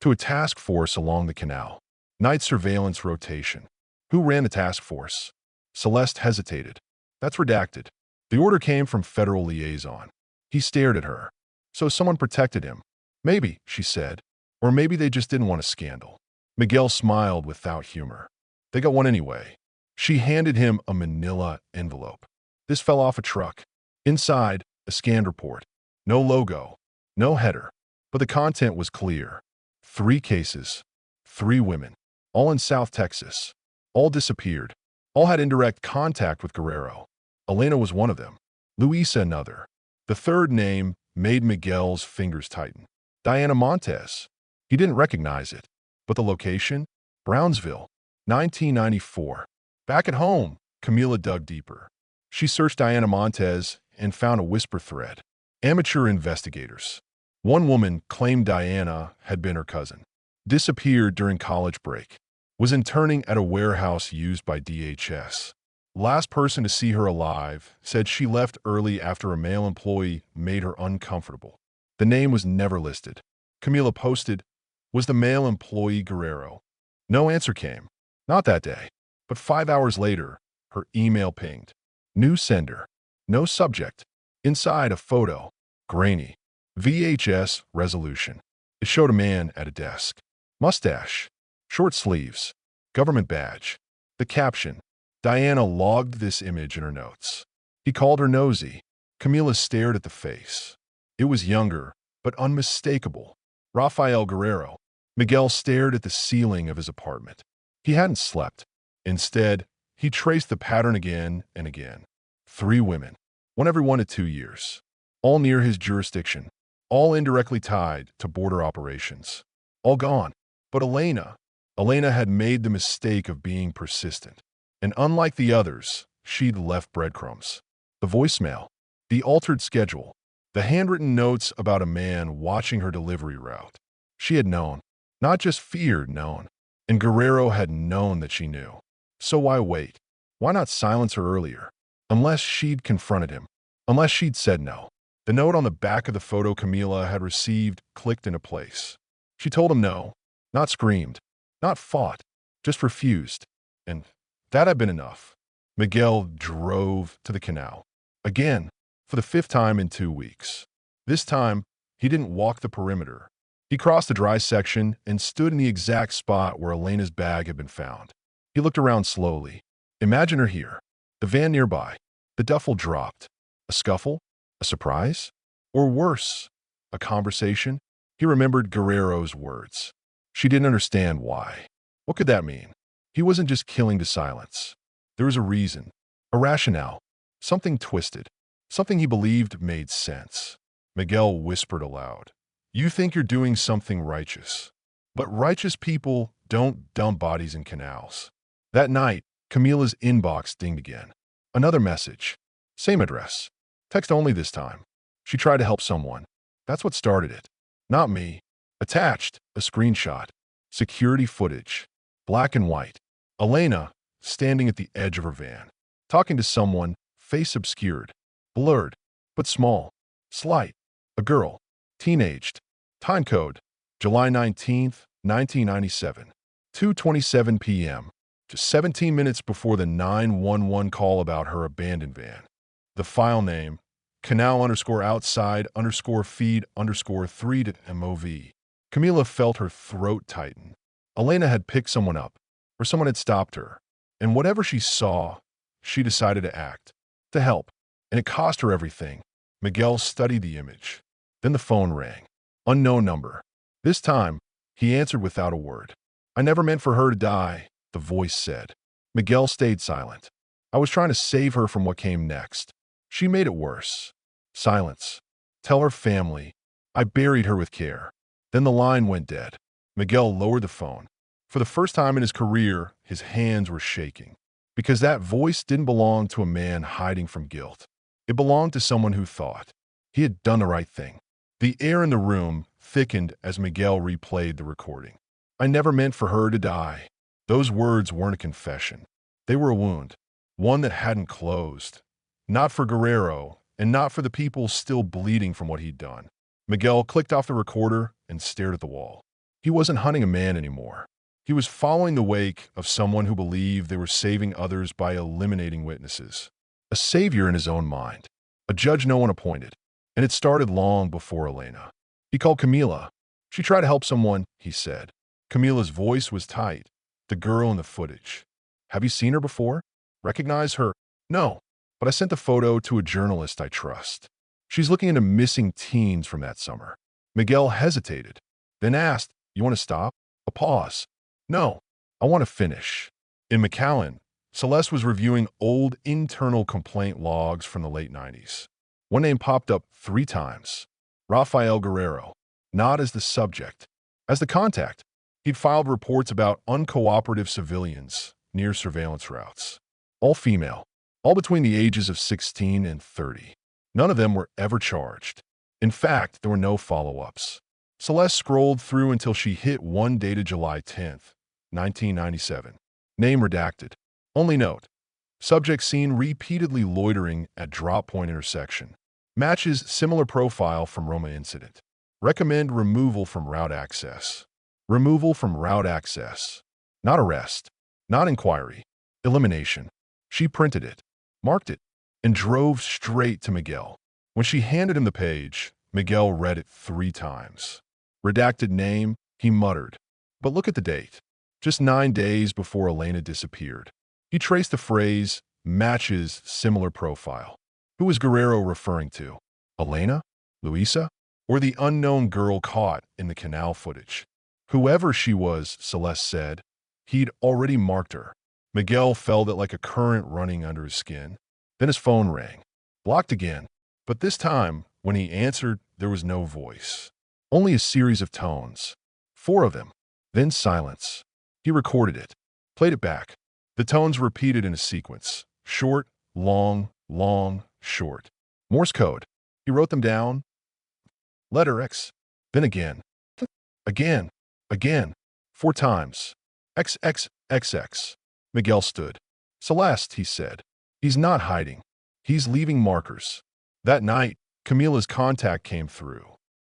To a task force along the canal. Night surveillance rotation. Who ran the task force? Celeste hesitated. That's redacted. The order came from federal liaison. He stared at her. So someone protected him. Maybe, she said. Or maybe they just didn't want a scandal. Miguel smiled without humor. They got one anyway. She handed him a manila envelope. This fell off a truck. Inside, a scanned report. No logo, no header. But the content was clear. 3 cases, 3 women, all in South Texas. All disappeared. All had indirect contact with Guerrero. Elena was one of them. Luisa another. The third name made Miguel's fingers tighten. Diana Montez. He didn't recognize it. But the location? Brownsville, 1994. Back at home, Camila dug deeper. She searched Diana Montez and found a whisper thread. Amateur investigators. One woman claimed Diana had been her cousin. Disappeared during college break. Was interning at a warehouse used by DHS. Last person to see her alive said she left early after a male employee made her uncomfortable. The name was never listed. Camila posted, was the male employee Guerrero? No answer came. Not that day. But 5 hours later, her email pinged. New sender. No subject. Inside a photo. Grainy. VHS resolution. It showed a man at a desk. Mustache. Short sleeves. Government badge. The caption. Diana logged this image in her notes. He called her nosy. Camila stared at the face. It was younger, but unmistakable. Rafael Guerrero. Miguel stared at the ceiling of his apartment. He hadn't slept. Instead, he traced the pattern again and again. 3 women, one every 1 to 2 years, all near his jurisdiction, all indirectly tied to border operations. All gone. But Elena had made the mistake of being persistent. And unlike the others, she'd left breadcrumbs. The voicemail, the altered schedule, the handwritten notes about a man watching her delivery route. She had known, not just feared, known. And Guerrero had known that she knew. So why wait? Why not silence her earlier? Unless she'd confronted him. Unless she'd said no. The note on the back of the photo Camila had received clicked into place. She told him no. Not screamed. Not fought. Just refused. And that had been enough. Miguel drove to the canal. Again, for the 5th time in 2 weeks. This time, he didn't walk the perimeter. He crossed the dry section and stood in the exact spot where Elena's bag had been found. He looked around slowly. Imagine her here. The van nearby. The duffel dropped. A scuffle? A surprise? Or worse, a conversation? He remembered Guerrero's words. She didn't understand why. What could that mean? He wasn't just killing to silence. There was a reason. A rationale. Something twisted. Something he believed made sense. Miguel whispered aloud. You think you're doing something righteous. But righteous people don't dump bodies in canals. That night, Camila's inbox dinged again. Another message. Same address. Text only this time. She tried to help someone. That's what started it. Not me. Attached, a screenshot. Security footage. Black and white. Elena, standing at the edge of her van. Talking to someone, face obscured. Blurred, but small. Slight. A girl. Teenaged. Time code. July 19th, 1997. 2:27 p.m. Just 17 minutes before the 911 call about her abandoned van. The file name, canal_outside_feed_3 to MOV. Camila felt her throat tighten. Elena had picked someone up, or someone had stopped her. And whatever she saw, she decided to act, to help. And it cost her everything. Miguel studied the image. Then the phone rang. Unknown number. This time, he answered without a word. I never meant for her to die, the voice said. Miguel stayed silent. I was trying to save her from what came next. She made it worse. Silence. Tell her family. I buried her with care. Then the line went dead. Miguel lowered the phone. For the first time in his career, his hands were shaking. Because that voice didn't belong to a man hiding from guilt. It belonged to someone who thought he had done the right thing. The air in the room thickened as Miguel replayed the recording. I never meant for her to die. Those words weren't a confession. They were a wound. One that hadn't closed. Not for Guerrero, and not for the people still bleeding from what he'd done. Miguel clicked off the recorder and stared at the wall. He wasn't hunting a man anymore. He was following the wake of someone who believed they were saving others by eliminating witnesses. A savior in his own mind. A judge no one appointed. And it started long before Elena. He called Camila. She tried to help someone, he said. Camila's voice was tight. The girl in the footage. Have you seen her before? Recognize her? No, but I sent the photo to a journalist I trust. She's looking into missing teens from that summer. Miguel hesitated, then asked, you want to stop? A pause. No, I want to finish. In McAllen, Celeste was reviewing old internal complaint logs from the late 90s. One name popped up 3 times. Rafael Guerrero. Not as the subject, as the contact. He'd filed reports about uncooperative civilians near surveillance routes. All female, all between the ages of 16 and 30. None of them were ever charged. In fact, there were no follow-ups. Celeste scrolled through until she hit one dated July 10th, 1997. Name redacted. Only note. Subject seen repeatedly loitering at drop point intersection. Matches similar profile from Roma incident. Recommend removal from route access. Removal from route access. Not arrest. Not inquiry. Elimination. She printed it, marked it, and drove straight to Miguel. When she handed him the page, Miguel read it 3 times. Redacted name, he muttered. But look at the date. Just 9 days before Elena disappeared. He traced the phrase, matches similar profile. Who was Guerrero referring to? Elena? Luisa? or the unknown girl caught in the Canal footage. Whoever she was, Celeste said, he'd already marked her. Miguel felt it like a current running under his skin. Then his phone rang. Blocked again. But this time, when he answered, there was no voice. Only a series of tones. 4 of them. Then silence. He recorded it. Played it back. The tones repeated in a sequence. Short, long, long, short. Morse code. He wrote them down. Letter X. Then again. Again. Again. 4 times. XXXX. Miguel stood. Celeste, he said. He's not hiding. He's leaving markers. That night, Camila's contact came through.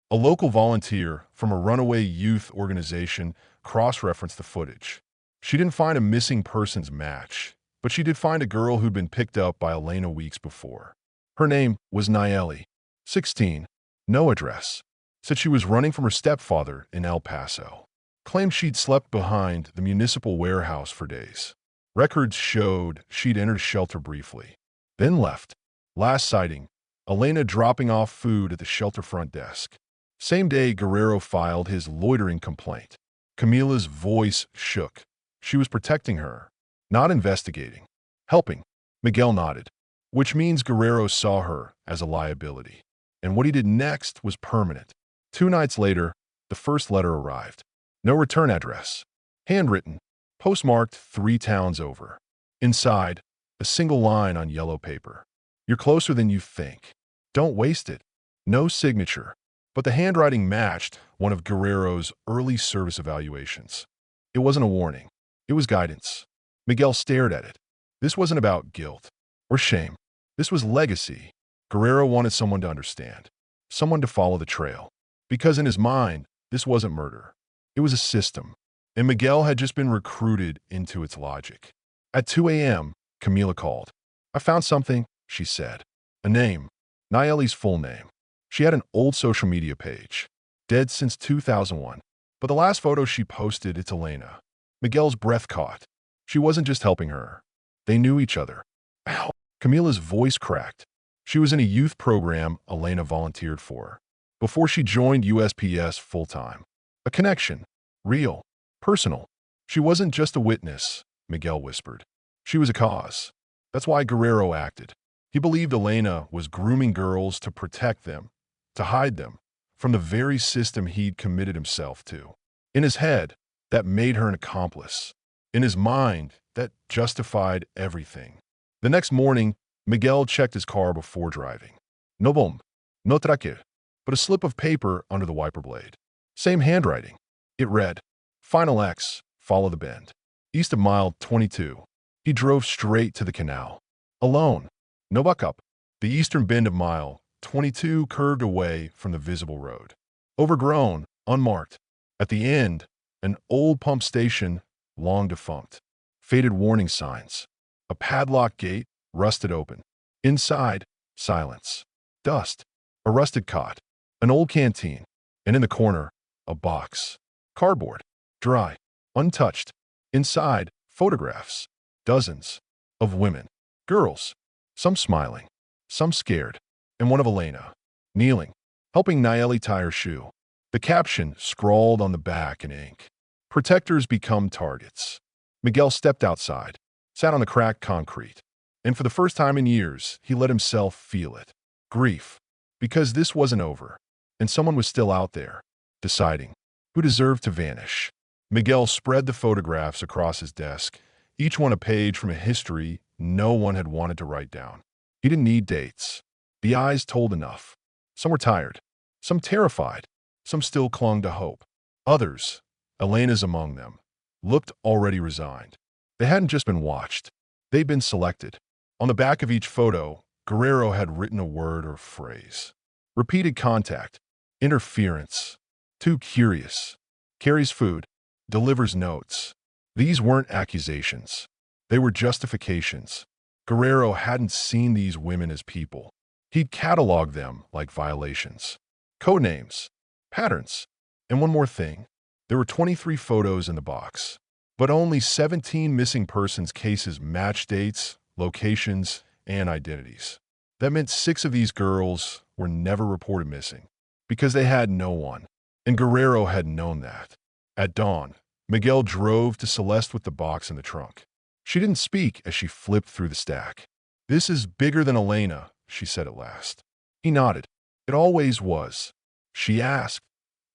A local volunteer from a runaway youth organization cross-referenced the footage. She didn't find a missing persons match, but she did find a girl who'd been picked up by Elena weeks before. Her name was Nayeli, 16, no address. Said she was running from her stepfather in El Paso. Claimed she'd slept behind the municipal warehouse for days. Records showed she'd entered shelter briefly, then left. Last sighting, Elena dropping off food at the shelter front desk. Same day Guerrero filed his loitering complaint. Camila's voice shook. She was protecting her, not investigating. Helping. Miguel nodded, which means Guerrero saw her as a liability. And what he did next was permanent. 2 nights later, the first letter arrived. No return address. Handwritten. Postmarked 3 towns over. Inside, a single line on yellow paper. You're closer than you think. Don't waste it. No signature. But the handwriting matched one of Guerrero's early service evaluations. It wasn't a warning. It was guidance. Miguel stared at it. This wasn't about guilt or shame. This was legacy. Guerrero wanted someone to understand. Someone to follow the trail. Because in his mind, this wasn't murder. It was a system. And Miguel had just been recruited into its logic. At 2 a.m., Camila called. I found something, she said. A name. Nayeli's full name. She had an old social media page. Dead since 2001. But the last photo she posted, it's Elena. Miguel's breath caught. She wasn't just helping her. They knew each other. Ow. Camila's voice cracked. She was in a youth program Elena volunteered for. Before she joined USPS full-time. A connection. Real. Personal. She wasn't just a witness, Miguel whispered. She was a cause. That's why Guerrero acted. He believed Elena was grooming girls to protect them, to hide them, from the very system he'd committed himself to. In his head, that made her an accomplice. In his mind, that justified everything. The next morning, Miguel checked his car before driving. No bomb, no tracker, but a slip of paper under the wiper blade. Same handwriting. It read, Final X, follow the bend. East of mile 22. He drove straight to the canal. Alone. No backup. The eastern bend of mile 22 curved away from the visible road. Overgrown, unmarked. At the end, an old pump station, long defunct. Faded warning signs. A padlocked gate, rusted open. Inside, silence. Dust. A rusted cot. An old canteen. And in the corner, a box. Cardboard. Dry. Untouched. Inside, photographs. Dozens. Of women. Girls. Some smiling. Some scared. And one of Elena. Kneeling. Helping Nayeli tie her shoe. The caption scrawled on the back in ink. Protectors become targets. Miguel stepped outside. Sat on the cracked concrete. And for the first time in years, he let himself feel it. Grief. Because this wasn't over. And someone was still out there. Deciding. Who deserved to vanish. Miguel spread the photographs across his desk, each one a page from a history no one had wanted to write down. He didn't need dates. The eyes told enough. Some were tired, some terrified, some still clung to hope. Others, Elena's among them, looked already resigned. They hadn't just been watched. They'd been selected. On the back of each photo, Guerrero had written a word or phrase. Repeated contact. Interference. Too curious. Carries food. Delivers notes. These weren't accusations. They were justifications. Guerrero hadn't seen these women as people. He'd cataloged them like violations. Codenames. Patterns. And one more thing. There were 23 photos in the box, but only 17 missing persons cases matched dates, locations, and identities. That meant 6 of these girls were never reported missing. because they had no one. And Guerrero had known that. At dawn, Miguel drove to Celeste with the box in the trunk. She didn't speak as she flipped through the stack. "This is bigger than Elena," she said at last. He nodded. "It always was." She asked,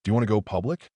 "Do you want to go public?"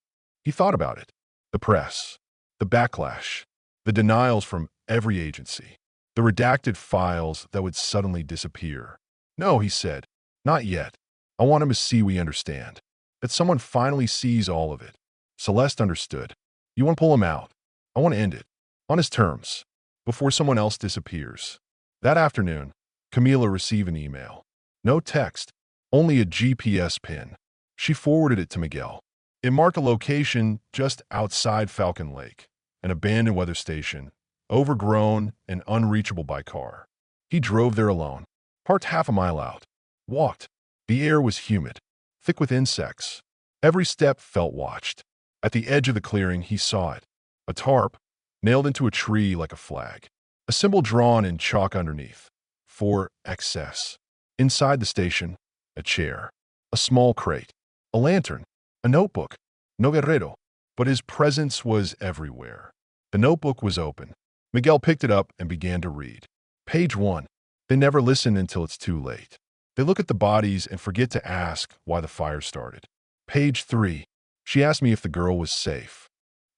He thought about it. The press, the backlash, the denials from every agency, the redacted files that would suddenly disappear. "No," he said, "not yet. I want him to see we understand. That someone finally sees all of it." Celeste understood. "You want to pull him out. I want to end it. On his terms. Before someone else disappears." That afternoon, Camila received an email. No text, only a GPS pin. She forwarded it to Miguel. It marked a location just outside Falcon Lake, an abandoned weather station, overgrown and unreachable by car. He drove there alone, parked half a mile out, walked. The air was humid, thick with insects. Every step felt watched. At the edge of the clearing, he saw it. A tarp, nailed into a tree like a flag. A symbol drawn in chalk underneath. For excess. Inside the station, a chair. A small crate. A lantern. A notebook. No Guerrero. But his presence was everywhere. The notebook was open. Miguel picked it up and began to read. Page 1. They never listen until it's too late. They look at the bodies and forget to ask why the fire started. Page 3. She asked me if the girl was safe.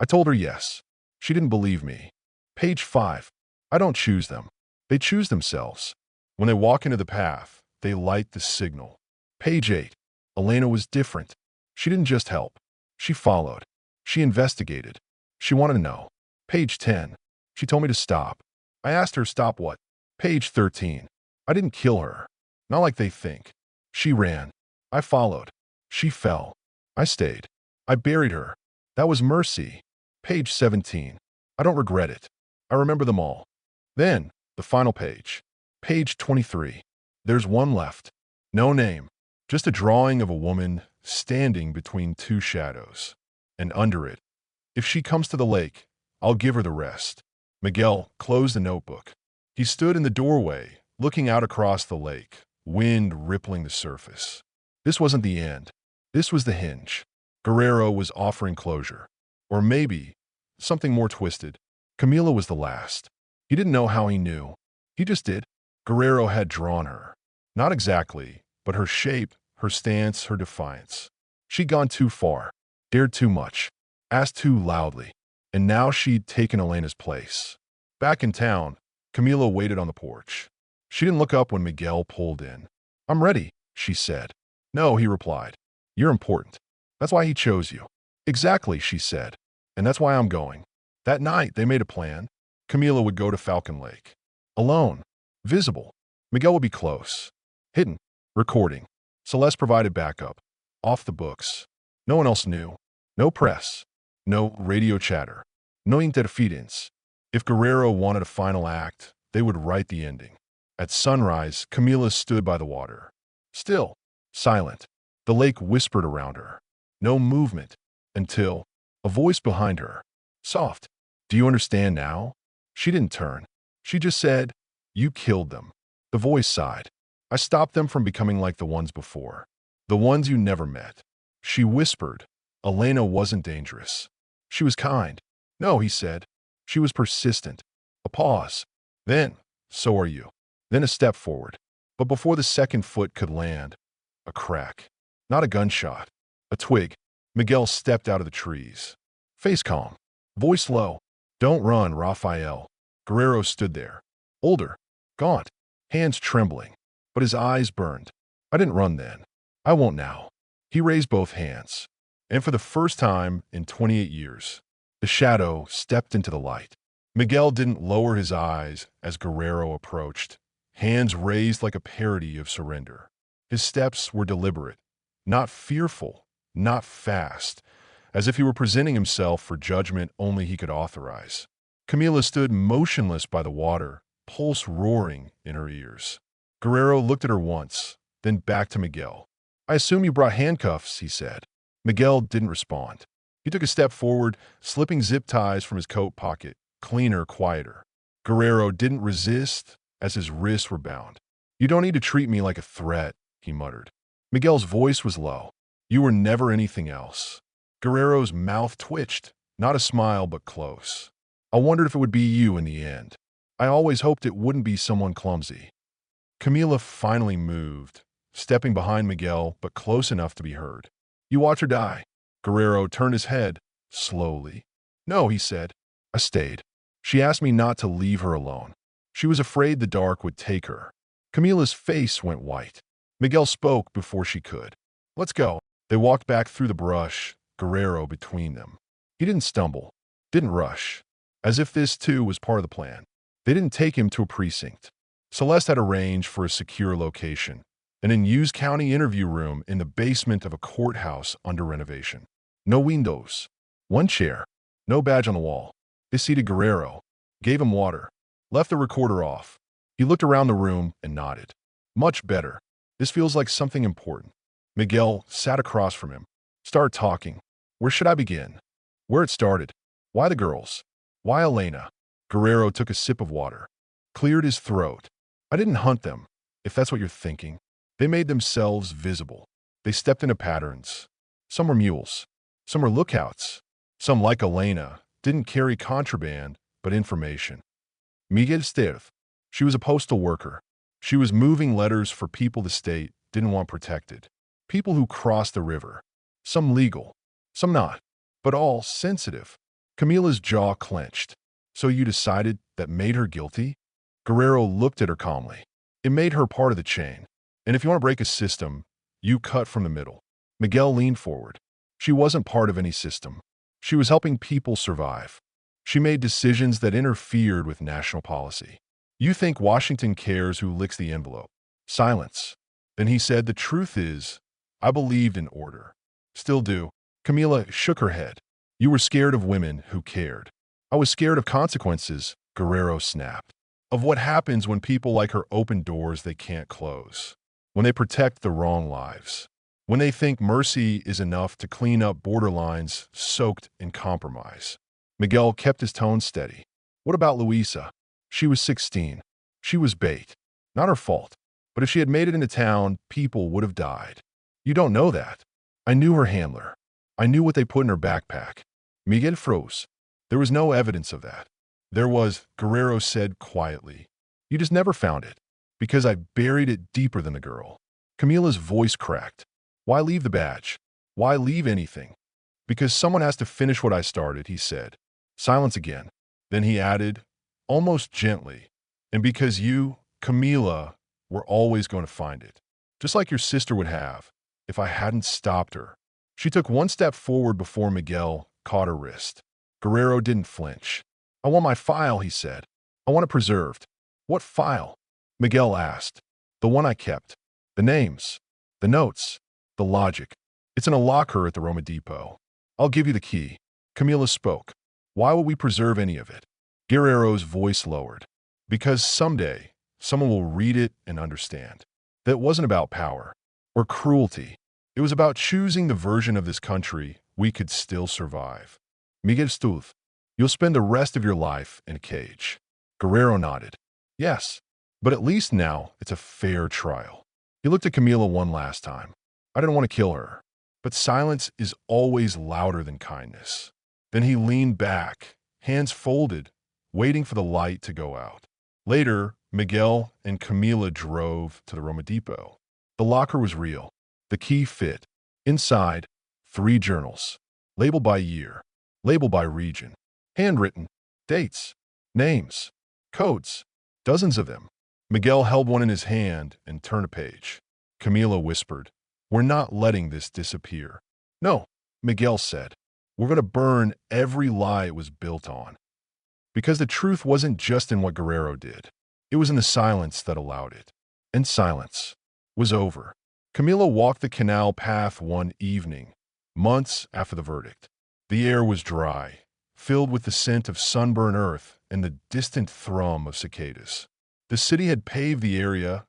I told her yes. She didn't believe me. Page 5. I don't choose them. They choose themselves. When they walk into the path, they light the signal. Page 8. Elena was different. She didn't just help. She followed. She investigated. She wanted to know. Page 10. She told me to stop. I asked her, stop what? Page 13. I didn't kill her. Not like they think. She ran. I followed. She fell. I stayed. I buried her. That was mercy. Page 17. I don't regret it. I remember them all. Then, the final page. Page 23. There's one left. No name. Just a drawing of a woman standing between two shadows. And under it, if she comes to the lake, I'll give her the rest. Miguel closed the notebook. He stood in the doorway, looking out across the lake, wind rippling the surface. This wasn't the end. This was the hinge. Guerrero was offering closure. Or maybe something more twisted. Camila was the last. He didn't know how he knew. He just did. Guerrero had drawn her. Not exactly, but her shape, her stance, her defiance. She'd gone too far, dared too much, asked too loudly, and now she'd taken Elena's place. Back in town, Camila waited on the porch. She didn't look up when Miguel pulled in. I'm ready, she said. No, he replied. You're important. That's why he chose you. Exactly, she said. And that's why I'm going. That night, they made a plan. Camila would go to Falcon Lake. Alone. Visible. Miguel would be close. Hidden. Recording. Celeste provided backup. Off the books. No one else knew. No press. No radio chatter. No interference. If Guerrero wanted a final act, they would write the ending. At sunrise, Camila stood by the water. Still. Silent. The lake whispered around her. No movement. Until a voice behind her. Soft. Do you understand now? She didn't turn. She just said, you killed them. The voice sighed. I stopped them from becoming like the ones before. The ones you never met. She whispered. Elena wasn't dangerous. She was kind. No, he said. She was persistent. A pause. Then, so are you. Then a step forward. But before the second foot could land, a crack. Not a gunshot. A twig. Miguel stepped out of the trees. Face calm. Voice low. Don't run, Raphael. Guerrero stood there. Older. Gaunt. Hands trembling. But his eyes burned. I didn't run then. I won't now. He raised both hands. And for the first time in 28 years, the shadow stepped into the light. Miguel didn't lower his eyes as Guerrero approached, hands raised like a parody of surrender. His steps were deliberate, not fearful, not fast, as if he were presenting himself for judgment only he could authorize. Camila stood motionless by the water, pulse roaring in her ears. Guerrero looked at her once, then back to Miguel. I assume you brought handcuffs, he said. Miguel didn't respond. He took a step forward, slipping zip ties from his coat pocket, cleaner, quieter. Guerrero didn't resist as his wrists were bound. You don't need to treat me like a threat, he muttered. Miguel's voice was low. You were never anything else. Guerrero's mouth twitched, not a smile but close. I wondered if it would be you in the end. I always hoped it wouldn't be someone clumsy. Camila finally moved, stepping behind Miguel but close enough to be heard. You watch her die. Guerrero turned his head, slowly. No, he said. I stayed. She asked me not to leave her alone. She was afraid the dark would take her. Camila's face went white. Miguel spoke before she could. Let's go. They walked back through the brush, Guerrero between them. He didn't stumble, didn't rush, as if this too was part of the plan. They didn't take him to a precinct. Celeste had arranged for a secure location, an in-use county interview room in the basement of a courthouse under renovation. No windows, one chair, no badge on the wall. They seated Guerrero, gave him water, left the recorder off. He looked around the room and nodded. Much better. This feels like something important. Miguel sat across from him. Start talking. Where should I begin? Where it started. Why the girls? Why Elena? Guerrero took a sip of water, cleared his throat. I didn't hunt them, if that's what you're thinking. They made themselves visible. They stepped into patterns. Some were mules. Some were lookouts. Some, like Elena, didn't carry contraband, but information. Miguel Steve. She was a postal worker. She was moving letters for people the state didn't want protected. People who crossed the river. Some legal, some not, but all sensitive. Camila's jaw clenched. So you decided that made her guilty? Guerrero looked at her calmly. It made her part of the chain. And if you want to break a system, you cut from the middle. Miguel leaned forward. She wasn't part of any system. She was helping people survive. She made decisions that interfered with national policy. You think Washington cares who licks the envelope? Silence. Then he said, the truth is, I believed in order. Still do. Camila shook her head. You were scared of women who cared. I was scared of consequences, Guerrero snapped. Of what happens when people like her open doors they can't close. When they protect the wrong lives. When they think mercy is enough to clean up borderlines soaked in compromise. Miguel kept his tone steady. What about Luisa? She was 16. She was bait. Not her fault. But if she had made it into town, people would have died. You don't know that. I knew her handler. I knew what they put in her backpack. Miguel froze. There was no evidence of that. There was, Guerrero said quietly. You just never found it. Because I buried it deeper than the girl. Camila's voice cracked. Why leave the badge? Why leave anything? Because someone has to finish what I started, he said. Silence again. Then he added, almost gently, and because you, Camila, were always going to find it. Just like your sister would have, if I hadn't stopped her. She took one step forward before Miguel caught her wrist. Guerrero didn't flinch. I want my file, he said. I want it preserved. What file? Miguel asked. The one I kept. The names. The notes. The logic. It's in a locker at the Roma Depot. I'll give you the key. Camila spoke. Why would we preserve any of it? Guerrero's voice lowered. Because someday, someone will read it and understand. That it wasn't about power or cruelty. It was about choosing the version of this country we could still survive. Miguel Stuth, you'll spend the rest of your life in a cage. Guerrero nodded. Yes, but at least now it's a fair trial. He looked at Camila one last time. I didn't want to kill her, but silence is always louder than kindness. Then he leaned back, hands folded, waiting for the light to go out. Later, Miguel and Camila drove to the Roma Depot. The locker was real. The key fit. Inside, 3 journals. Labeled by year. Labeled by region. Handwritten. Dates. Names. Codes. Dozens of them. Miguel held one in his hand and turned a page. Camila whispered, We're not letting this disappear. No, Miguel said. We're going to burn every lie it was built on. Because the truth wasn't just in what Guerrero did. It was in the silence that allowed it. And silence was over. Camila walked the canal path one evening, months after the verdict. The air was dry, filled with the scent of sunburned earth and the distant thrum of cicadas. The city had paved the area,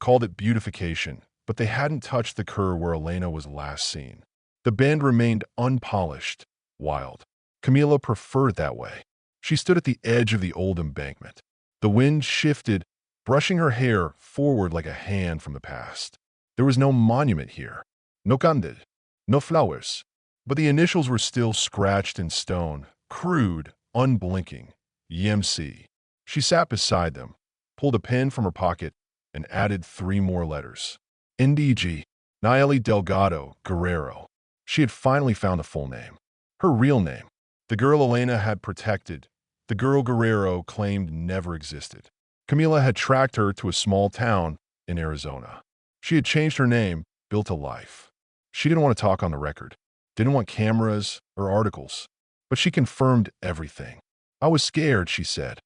called it beautification, but they hadn't touched the curve where Elena was last seen. The bend remained unpolished, wild. Camila preferred it that way. She stood at the edge of the old embankment. The wind shifted, brushing her hair forward like a hand from the past. There was no monument here. No candid. No flowers. But the initials were still scratched in stone, crude, unblinking. EMC. She sat beside them, pulled a pen from her pocket, and added 3 more letters. NDG. Nayeli Delgado Guerrero. She had finally found the full name. Her real name. The girl Elena had protected. The girl Guerrero claimed never existed. Camila had tracked her to a small town in Arizona. She had changed her name, built a life. She didn't want to talk on the record, didn't want cameras or articles, but she confirmed everything. I was scared, she said.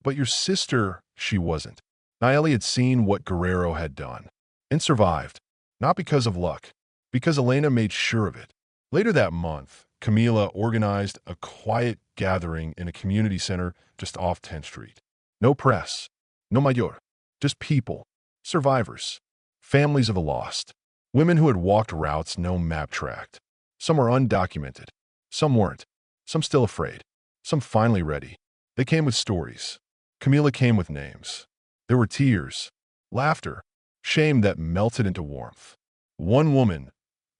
But your sister, she wasn't. Nayeli had seen what Guerrero had done and survived, not because of luck, because Elena made sure of it. Later that month, Camila organized a quiet gathering in a community center just off 10th Street. No press, no mayor, just people, survivors, families of the lost, women who had walked routes no map tracked. Some were undocumented, some weren't, some still afraid, some finally ready. They came with stories. Camila came with names. There were tears, laughter, shame that melted into warmth. One woman,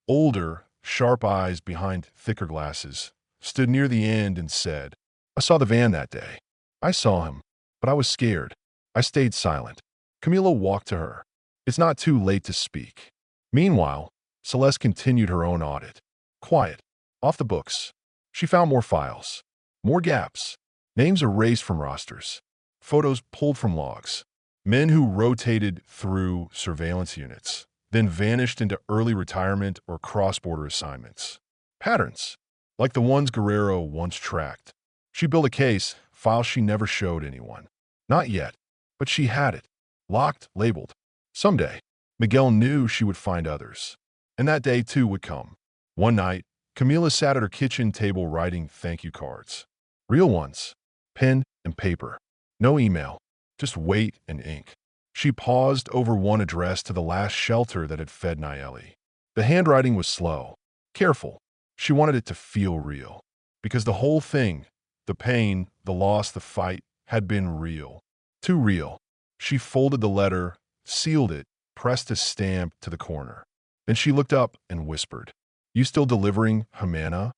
older, sharp eyes behind thicker glasses, stood near the end and said, I saw the van that day. I saw him, but I was scared. I stayed silent. Camila walked to her. It's not too late to speak. Meanwhile, Celeste continued her own audit. Quiet, off the books. She found more files, more gaps, names erased from rosters, photos pulled from logs, men who rotated through surveillance units, then vanished into early retirement or cross-border assignments. Patterns, like the ones Guerrero once tracked. She built a case, files she never showed anyone. Not yet, but she had it. Locked, labeled. Someday, Miguel knew she would find others. And that day, too, would come. One night, Camila sat at her kitchen table writing thank you cards. Real ones. Pen and paper. No email. Just weight and ink. She paused over one addressed to the last shelter that had fed Nayeli. The handwriting was slow, careful. She wanted it to feel real. Because the whole thing, the pain, the loss, the fight, had been real. Too real. She folded the letter, sealed it, pressed a stamp to the corner. Then she looked up and whispered, You still delivering, Jimena?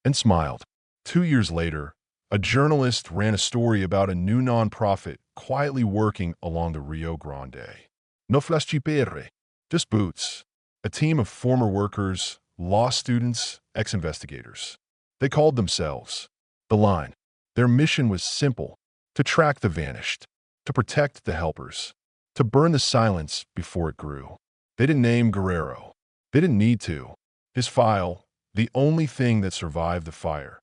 And smiled. 2 years later, a journalist ran a story about a new nonprofit quietly working along the Rio Grande. No flash-chipere, just boots. A team of former workers, law students, ex-investigators. They called themselves The Line. Their mission was simple, to track the vanished, to protect the helpers, to burn the silence before it grew. They didn't name Guerrero. They didn't need to. His file, the only thing that survived the fire,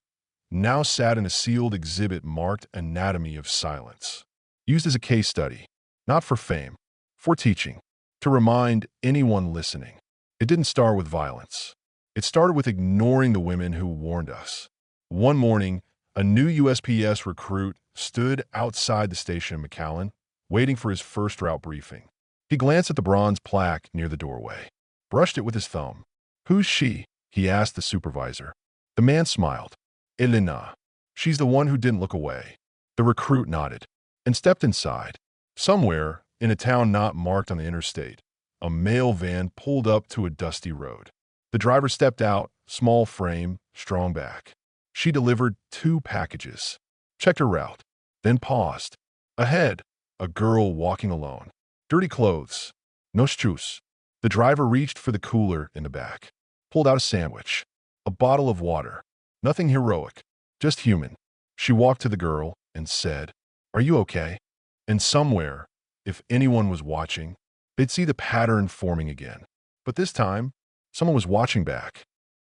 now sat in a sealed exhibit marked Anatomy of Silence. Used as a case study, not for fame, for teaching, to remind anyone listening. It didn't start with violence. It started with ignoring the women who warned us. One morning, a new USPS recruit stood outside the station in McAllen, waiting for his first route briefing. He glanced at the bronze plaque near the doorway, brushed it with his thumb. Who's she? He asked the supervisor. The man smiled. Elena. She's the one who didn't look away. The recruit nodded and stepped inside. Somewhere, in a town not marked on the interstate, a mail van pulled up to a dusty road. The driver stepped out, small frame, strong back. She delivered 2 packages, checked her route, then paused. Ahead, a girl walking alone. Dirty clothes. No shoes. The driver reached for the cooler in the back, pulled out a sandwich, a bottle of water. Nothing heroic, just human. She walked to the girl and said, Are you okay? And somewhere, if anyone was watching, they'd see the pattern forming again. But this time, someone was watching back.